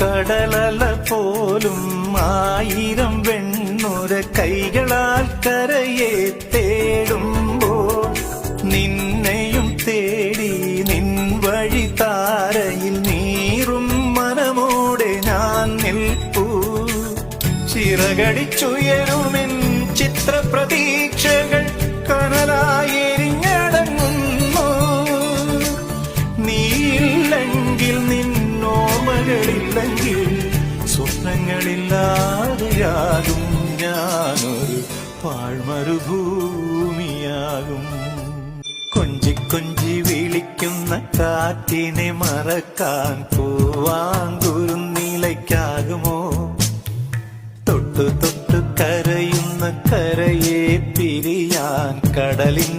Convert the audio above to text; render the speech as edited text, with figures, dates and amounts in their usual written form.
കടലല പോലും ആയിരം വെണ്ണുര കൈകളാൽ കരയെ തേടുമ്പോൾ നിന്നെയും തേടി നിൻ വഴി താരയിൽ നീറും മനമോടെ ഞാൻ നിൽപ്പൂ. ചിറകടിച്ചുയരുമെൻ ചിത്രപ്രതീക്ഷകൾ കനലായി എരിഞ്ഞടങ്ങുന്നു. നീയില്ലെങ്കിൽ നിന്നോർമ്മകളില്ലെങ്കിൽ സ്വപ്നങ്ങളില്ലാതെയാകും ഞാനൊരു പാഴ്മരുഭൂമിയാകും. കൊഞ്ചി കൊഞ്ചി വിളിക്കുന്ന കാറ്റിനെ മറക്കാൻ പൂവാങ്കുരുന്നിലയ്ക്കാകുമോ? തൊട്ടു തൊട്ടു കരയുന്ന കരയെ പിരിയാൻ കടലിൻ